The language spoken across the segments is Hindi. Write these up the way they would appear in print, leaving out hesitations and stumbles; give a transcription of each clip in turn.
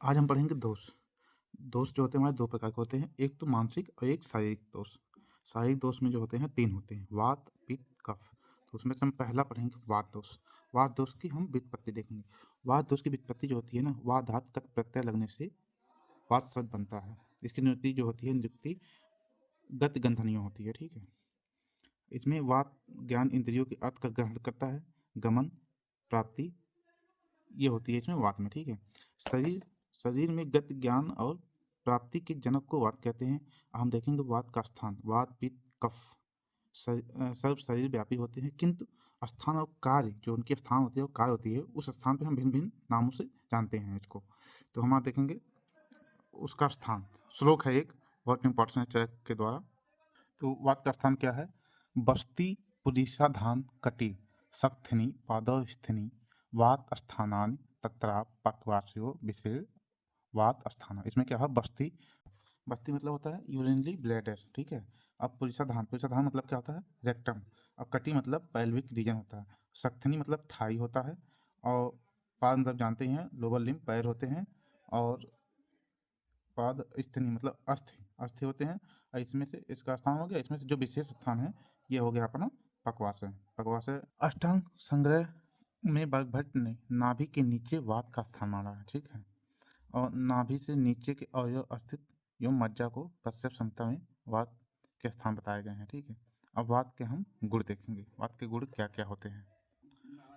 आज हम पढ़ेंगे दोष। दोष जो होते हैं हमारे 2 प्रकार के होते हैं, एक तो मानसिक और एक शारीरिक दोष। शारीरिक दोष में जो होते हैं 3 होते हैं, वात, पित्त, कफ। तो उसमें से हम पहला पढ़ेंगे वात दोष। वात दोष की हम व्युत्पत्ति देखेंगे। वात दोष की व्युत्पत्ति जो होती है ना, वा धातु कत प्रत्यय लगने से वात शब्द बनता है। इसकी निवृत्ति जो होती है नियुक्ति गत गंधनीय होती है, ठीक है। इसमें वात ज्ञान इंद्रियों के अर्थ का ग्रहण करता है, गमन, प्राप्ति ये होती है इसमें वात में, ठीक है। शरीर में गति ज्ञान और प्राप्ति के जनक को वात कहते हैं। हम देखेंगे वात का स्थान, वात, पित्त, कफ सर्व शरीर व्यापी होते हैं, किंतु स्थान और कार्य जो उनके स्थान होते हैं और कार्य होती है उस स्थान पे हम भिन्न भिन्न नामों से जानते हैं इसको। तो हम आज देखेंगे उसका स्थान। श्लोक है एक बहुत इंपॉर्टेंट है चरक के द्वारा। तो वात का स्थान क्या है? बस्ती पुरीषाधान कटी सक्थिनी पादौ स्थिनी वात स्थानानि तत्रा पक्वासयो विशेष वात स्थान। इसमें क्या है? बस्ती, बस्ती मतलब होता है यूरिनरी ब्लैडर, ठीक है। अब पुरीषाधान मतलब क्या होता है? रेक्टम। और कटी मतलब पैल्विक रीजन होता है। सक्थिनी मतलब थाई होता है। और पाद मतलब जानते ही हैं लोअर लिम्ब पैर होते हैं। और पाद स्थिनी मतलब अस्थि होते हैं। और इसमें से इसका स्थान हो गया, इसमें से जो विशेष स्थान है ये हो गया अपना पक्वाशय। अष्टांग संग्रह में बागभट्ट ने नाभि के नीचे वात का स्थान माना है, ठीक है। और नाभि से नीचे के अवयव स्थित एवं मज्जा को प्रस्राव क्षमता में वात के स्थान बताए गए हैं, ठीक है। अब वात के हम गुण देखेंगे, वात के गुण क्या क्या होते हैं।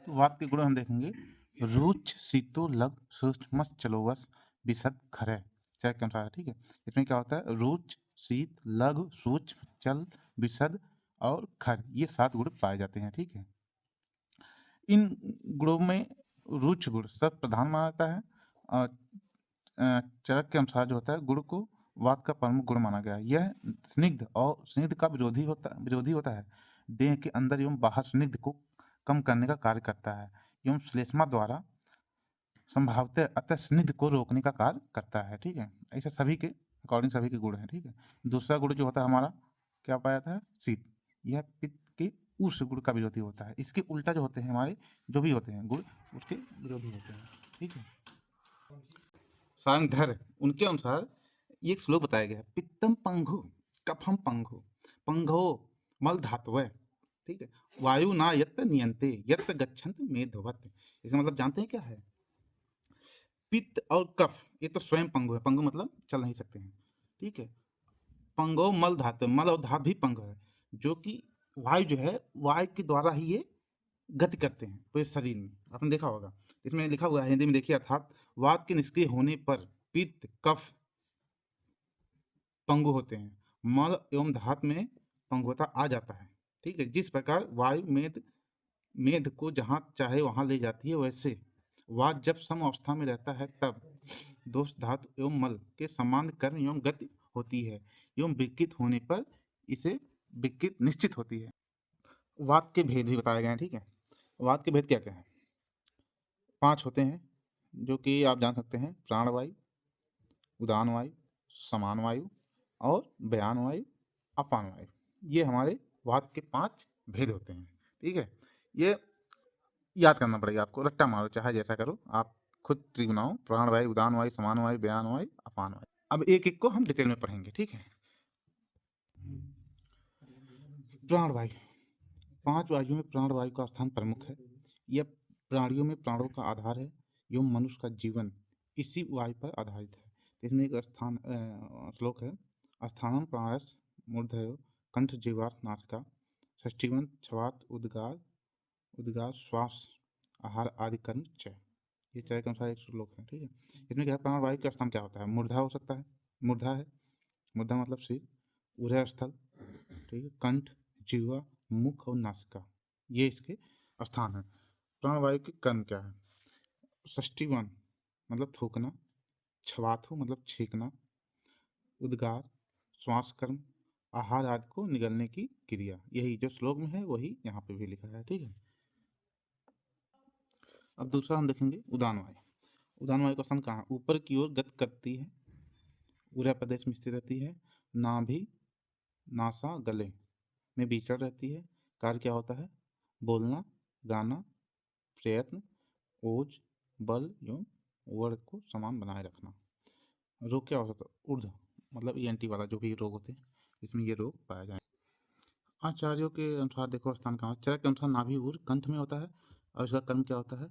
तो वात के गुण हम देखेंगे, रुच शीतो लग सूक्ष्म चलोवस विशद खरय चय के अनुसार, ठीक है। इसमें क्या होता है? रुच, शीत, लघु, सूक्ष्म, चल, विशद और खर, ये 7 गुण पाए जाते हैं, ठीक है। इन गुणों में रुच गुण सब प्रधान माना जाता है। और चरक के अनुसार जो होता है गुण को वात का प्रमुख गुण माना गया है। यह स्निग्ध का विरोधी होता है। देह के अंदर एवं बाहर स्निग्ध को कम करने का कार्य करता है एवं श्लेष्मा द्वारा संभावतः अतः स्निग्ध को रोकने का कार्य करता है, ठीक है। ऐसे सभी के अकॉर्डिंग सभी के गुण हैं, ठीक है। दूसरा गुण जो होता है हमारा क्या पाया जाता है? शीत। यह पित्त के उस गुण का विरोधी होता है। इसके उल्टा जो होते हैं हमारे जो भी होते हैं गुण उसके विरोधी होते हैं, ठीक है। सांगधर उनके अनुसार ये एक श्लोक बताया गया है, पित्तम पंघु कफम पंघु पंघो मल धातव, ठीक है। वायु ना यत नियंते यत गच्छन्त मेधवत। इसका मतलब जानते हैं क्या है? पित्त और कफ ये तो स्वयं पंगु है, पंगु मतलब चल नहीं सकते हैं, ठीक है। पंगो मल धातु, मल और धातु भी पंगु है, जो कि वायु जो है वायु के द्वारा ही ये गति करते हैं पूरे शरीर में, आपने देखा होगा। इसमें लिखा हुआ है हिंदी में, देखिए, अर्थात वात के निष्क्रिय होने पर पित्त कफ पंगु होते हैं, मल एवं धात में पंगुता आ जाता है, ठीक है। जिस प्रकार वायु मेद को जहाँ चाहे वहाँ ले जाती है, वैसे वात जब सम अवस्था में रहता है तब दोष धातु एवं मल के समान कर्म एवं गति होती है एवं विकृत होने पर इसे विकृत निश्चित होती है। वात के भेद भी बताए गए हैं, ठीक है। वात के भेद क्या क्या है? 5 होते हैं, जो कि आप जान सकते हैं, प्राणवायु, उदान वायु, समान वायु और बयान वायु, अपान वायु। ये हमारे वात के 5 भेद होते हैं, ठीक है। ये याद करना पड़ेगा आपको, रट्टा मारो चाहे जैसा करो, आप खुद ट्री बनाओ। प्राणवायु, उदान वायु, समान वायु, बयान वायु, अपान वायु। अब एक एक को हम डिटेल में पढ़ेंगे, ठीक है। प्राणवायु, 5 वायुओं में प्राणवायु का स्थान प्रमुख है। यह प्राणियों में प्राणों का आधार है एवं मनुष्य का जीवन इसी वायु पर आधारित है। तो इसमें एक श्लोक है, स्थानम प्राणस मूर्धयो कंठ जीवात नासिका षष्ठीवंत छवात उद्गार श्वास आहार आदि कर्म च। ये चय के अनुसार एक श्लोक है, ठीक है। इसमें क्या है? प्राणवायु का स्थान क्या होता है? मूर्धा हो सकता है, मूर्धा है, मूर्धा मतलब सिर, उदय स्थल, ठीक है, कंठ, जीवा, मुख और नासिका, ये इसके स्थान है। प्राणवायु के कर्म क्या है? षष्ठीवन मतलब थूकना, छवाथु मतलब छींकना, उद्गार श्वास कर्म, आहार आदि को निगलने की क्रिया। यही जो श्लोक में है वही यहाँ पे भी लिखा है, ठीक है। अब दूसरा हम देखेंगे उदान वायु। उदान वायु का स्थान कहाँ? ऊपर की ओर गति करती है, उदर प्रदेश में स्थित रहती है, नाभि नासा गले में विचरण रहती है। कार्य क्या होता है? बोलना, गाना, प्रयत्न, ओज, बल एवं वर्ग को समान बनाए रखना। रोग क्या हो सकता है? ऊर्ध्व मतलब ENT वाला जो भी रोग होते हैं इसमें ये रोग पाया जाए। आचार्यों के अनुसार देखो स्थान कहाँ, चरक के अनुसार नाभि ऊर कंठ में होता है और इसका कर्म क्या होता है?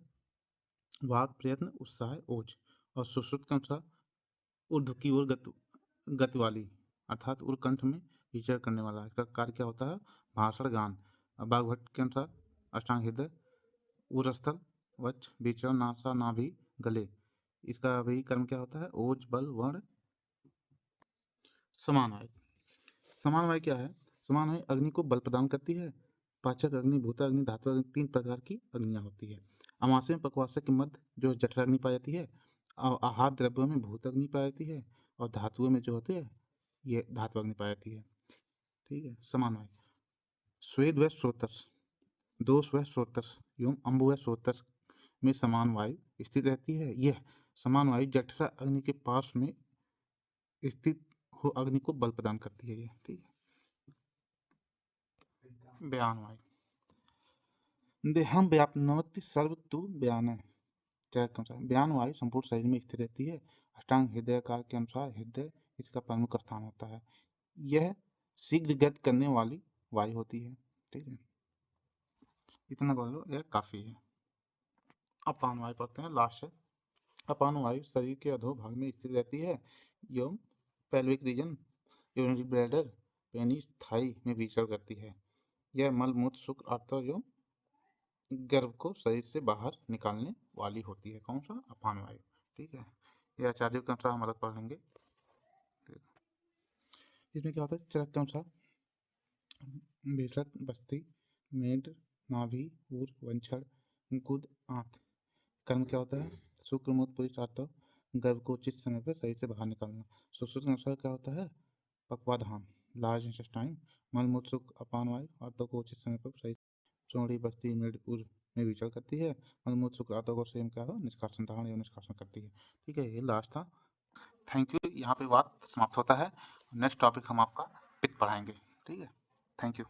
वाक, प्रयत्न, उत्साह, ओज। और सुश्रुत के अनुसार ऊर्ध्व की ओर गति वाली अर्थात उर्कंठ में विचरण करने वाला। इसका कार्य क्या होता है? भाषण, गान। बागभट्ट के अनुसार अष्टांग हृदय, उरस्थल, वक्ष, विचरण, नासा, नाभि, गले। इसका भी कर्म क्या होता है? ओज, बल, वर्ण, समान वायु। समान वायु क्या है? समान वायु अग्नि को बल प्रदान करती है। पाचक अग्नि, भूत अग्नि, धातु अग्नि, 3 प्रकार की अग्नियां होती है। अमाशय में पक्वाशय के मध्य जो जठर अग्नि पाई जाती है, आहार द्रव्यों में भूत अग्नि पाई जाती है, और धातुओं में जो होती है ये धातु अग्नि पाई जाती है। ठीक है, समान वायु। स्वेद व स्रोतस, दोष व स्रोतस एवं अम्बु व स्रोतस में समान वायु स्थित रहती है। यह समान वायु जठर अग्नि के पास में स्थित हो अग्नि को बल प्रदान करती है ये। ठीक है, बयान वायु। देहम व्याप्नोति सर्व तु बयान के अनुसार बयान वायु संपूर्ण शरीर में स्थित रहती है। अष्टांग हृदयकार के अनुसार हृदय इसका प्रमुख स्थान होता है। यह शीघ्र गति करने वाली वायु होती है। ठीक है, इतना कर लो, यह काफी है। अपान वायु पढ़ते हैं, लास्ट है। अपान वायु शरीर के अधोभाग में स्थित रहती है एवं pelvic region, urinary bladder, penis, thigh में विचरण करती है। यह मल मूत्र शुक्र आर्तव एवं गर्भ को शरीर से बाहर निकालने वाली होती है। कौन सा? अपान वायु। ठीक है, ये आचार्यों के अनुसार हम अलग पढ़ लेंगे। इसमें क्या होता है? चरक के अनुसार बेसक, बस्ती, मेड, नाभि, ऊर, वंछड़, गुद, आंत। कर्म क्या होता है? शुक्र, मूत्र, पुरुष आर्तव, गर्भ को उचित समय पर शरीर से बाहर निकालना। सुश्रुत के अनुसार क्या होता है? पक्वाधान, लार्ज इंटेस्टाइन, मल मूत्र शुक्र, अपान वायु आर्तव को उचित समय पर शरीर, चौड़ी, बस्ती, मेड, उर में विचरण करती है। मल मूत्र शुक्र आर्तव को स्वयं क्या हो? निष्कासन, धारण एवं निष्कासन करती है। ठीक है, ये लास्ट था। थैंक यू, यहाँ पे बात समाप्त होता है। नेक्स्ट टॉपिक हम आपका पित्त पढ़ाएंगे। ठीक है, थैंक यू।